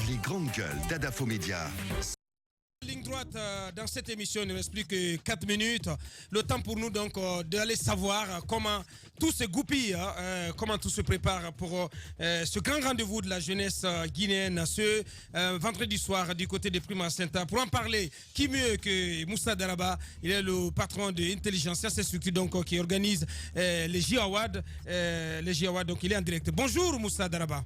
Les grandes gueules d'Adafo Média. Ligne droite dans cette émission ne reste plus que 4 minutes. Le temps pour nous donc d'aller savoir comment tout se goupille, comment tout se prépare pour ce grand rendez-vous de la jeunesse guinéenne ce vendredi soir du côté de Prima Center. Pour en parler, qui mieux que Moussa Daraba, il est le patron de Intelligentsia, cette structure donc qui organise les J-Awards. Donc il est en direct. Bonjour Moussa Daraba.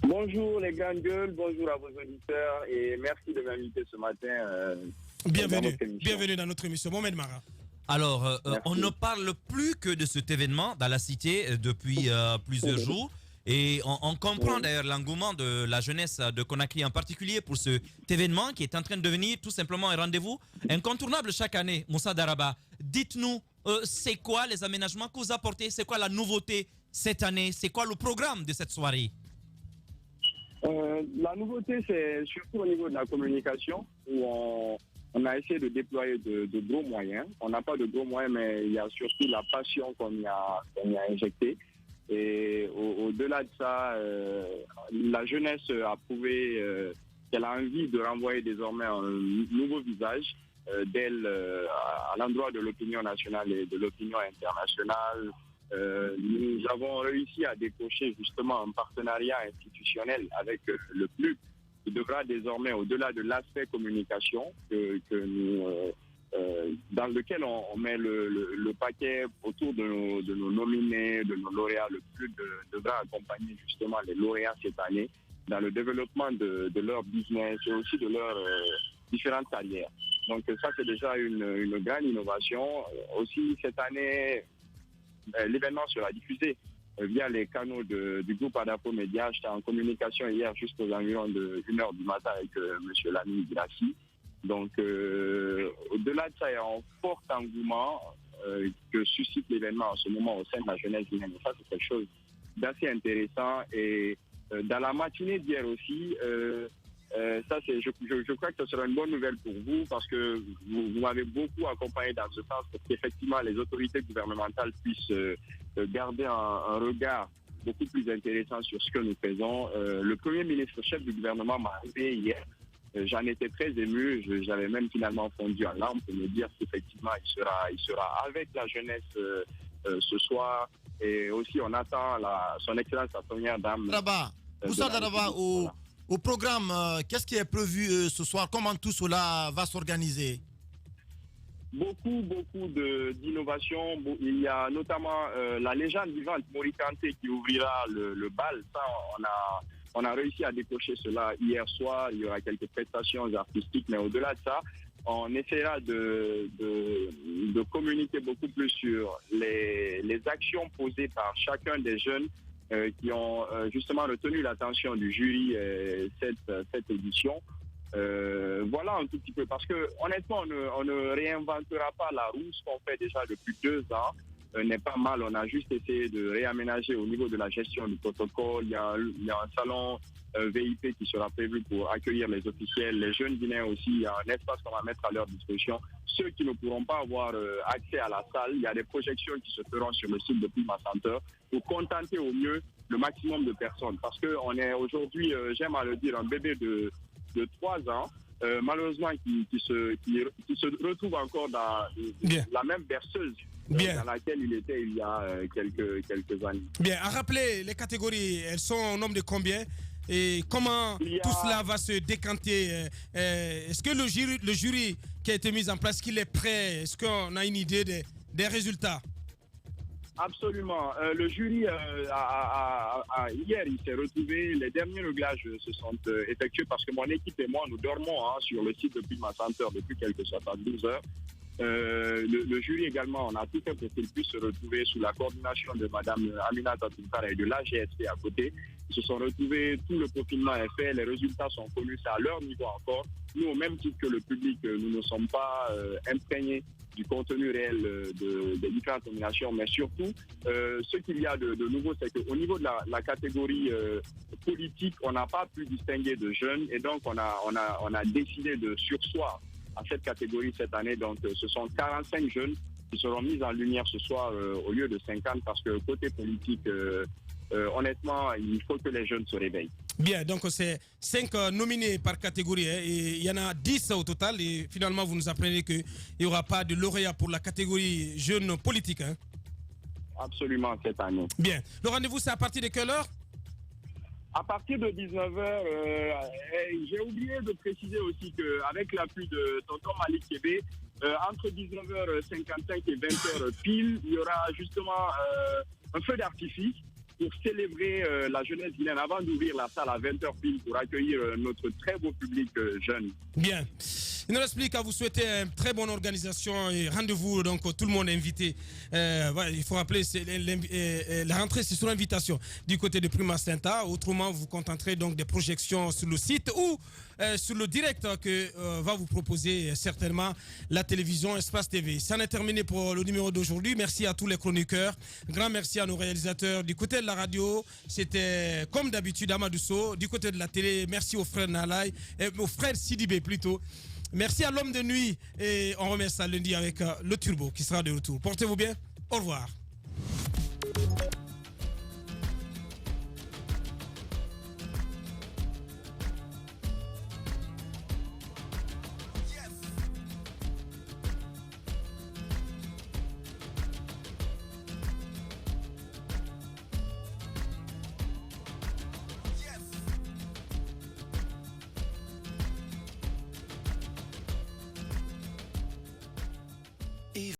Bonjour les grandes gueules, bonjour à vos auditeurs et merci de m'inviter ce matin. Bienvenue dans notre émission. Mohamed Mara. Alors, on ne parle plus que de cet événement dans la cité depuis plusieurs jours. Et on comprend d'ailleurs l'engouement de la jeunesse de Conakry en particulier pour cet événement qui est en train de devenir tout simplement un rendez-vous incontournable chaque année. Moussa Daraba, dites-nous, c'est quoi les aménagements que vous apportez? C'est quoi la nouveauté cette année? C'est quoi le programme de cette soirée? La nouveauté, c'est surtout au niveau de la communication, où on a essayé de déployer de gros moyens. On n'a pas de gros moyens, mais il y a surtout la passion qu'on y a injectée. Et au-delà de ça, la jeunesse a prouvé qu'elle a envie de renvoyer désormais un nouveau visage d'elle à l'endroit de l'opinion nationale et de l'opinion internationale. Nous avons réussi à décrocher justement un partenariat institutionnel avec le PLUC qui devra désormais, au-delà de l'aspect communication dans lequel on met le paquet autour de nos nominés, de nos lauréats. Le PLUC devra accompagner justement les lauréats cette année dans le développement de leur business et aussi de leurs différentes carrières. Donc ça, c'est déjà une grande innovation. Aussi, cette année, l'événement sera diffusé via les canaux du groupe Adafo Média. J'étais en communication hier jusqu'aux environs de 1h du matin avec M. Lamine Grassi. Donc, au-delà de ça, il y a un fort engouement que suscite l'événement en ce moment au sein de la jeunesse guinéenne. Ça, c'est quelque chose d'assez intéressant. Et dans la matinée d'hier aussi, ça, je crois que ce sera une bonne nouvelle pour vous parce que vous m'avez beaucoup accompagné dans ce sens pour qu'effectivement les autorités gouvernementales puissent garder un regard beaucoup plus intéressant sur ce que nous faisons. Le Premier ministre, chef du gouvernement, m'a arrivé hier. J'en étais très ému. J'avais même finalement fondu en larmes pour me dire qu'effectivement il sera avec la jeunesse ce soir. Et aussi, on attend son excellence, la première dame. Moussa Daraba, au programme, qu'est-ce qui est prévu ce soir? Comment tout cela va s'organiser? Beaucoup d'innovations. Il y a notamment la légende vivante Mori Kanté qui ouvrira le bal. Ça, on a réussi à décocher cela hier soir. Il y aura quelques prestations artistiques, mais au-delà de ça, on essaiera de communiquer beaucoup plus sur les actions posées par chacun des jeunes qui ont justement retenu l'attention du jury cette édition. Voilà un tout petit peu, parce que honnêtement, on ne réinventera pas la roue. Ce qu'on fait déjà depuis 2 ans n'est pas mal. On a juste essayé de réaménager au niveau de la gestion du protocole. Il y a un salon VIP qui sera prévu pour accueillir les officiels, les jeunes Guinéens aussi. Il y a un espace qu'on va mettre à leur disposition. Ceux qui ne pourront pas avoir accès à la salle, il y a des projections qui se feront sur le site de Prima Center pour contenter au mieux le maximum de personnes. Parce qu'on est aujourd'hui, j'aime à le dire, un bébé de 3 ans, malheureusement qui se retrouve encore dans la même berceuse dans laquelle il était il y a quelques années. Bien, à rappeler les catégories, elles sont au nombre de combien et comment tout cela va se décanter? Est-ce que le jury qui a été mis en place, qu'il est prêt? Est-ce qu'on a une idée des résultats? Absolument. Le jury, hier, il s'est retrouvé. Les derniers réglages se sont effectués parce que mon équipe et moi, nous dormons sur le site de Prima Center depuis quelques 72 heures. Le jury également, on a tout fait pour qu'il puisse se retrouver sous la coordination de Mme Aminata Toukara et de l'AGSP à côté. Ils se sont retrouvés, tout le profilement est fait, les résultats sont connus, c'est à leur niveau encore. Nous, au même titre que le public, nous ne sommes pas imprégnés du contenu réel des différentes nominations, mais surtout, ce qu'il y a de nouveau, c'est qu'au niveau de la catégorie politique, on n'a pas pu distinguer de jeunes et donc on a décidé de surseoir à cette catégorie cette année. Donc ce sont 45 jeunes qui seront mis en lumière ce soir au lieu de 50 parce que côté politique, honnêtement, il faut que les jeunes se réveillent. Bien, donc c'est 5 nominés par catégorie, hein, et il y en a 10 au total, et finalement vous nous apprenez qu'il n'y aura pas de lauréat pour la catégorie jeune politique. Hein. Absolument, cette année. Bien, le rendez-vous c'est à partir de quelle heure? À partir de 19h, j'ai oublié de préciser aussi qu'avec l'appui de Tonton Malik Kébé, entre 19h55 et 20h pile, il y aura justement un feu d'artifice pour célébrer la jeunesse guinéenne avant d'ouvrir la salle à 20h pile pour accueillir notre très beau public jeune. Bien. Il nous reste plus qu'à vous souhaiter une très bonne organisation et rendez-vous, donc tout le monde est invité. Voilà, il faut rappeler, la rentrée c'est sur invitation du côté de Prima Senta. Autrement, vous contenterez donc des projections sur le site ou sur le direct que va vous proposer certainement la télévision Espace TV. Ça en est terminé pour le numéro d'aujourd'hui. Merci à tous les chroniqueurs. Grand merci à nos réalisateurs. Du côté de la radio, c'était comme d'habitude Amadou Sow. Du côté de la télé, merci aux frères Nalai, aux frères Sidibé plutôt. Merci à l'homme de nuit et on remet ça lundi avec le Turbo qui sera de retour. Portez-vous bien. Au revoir.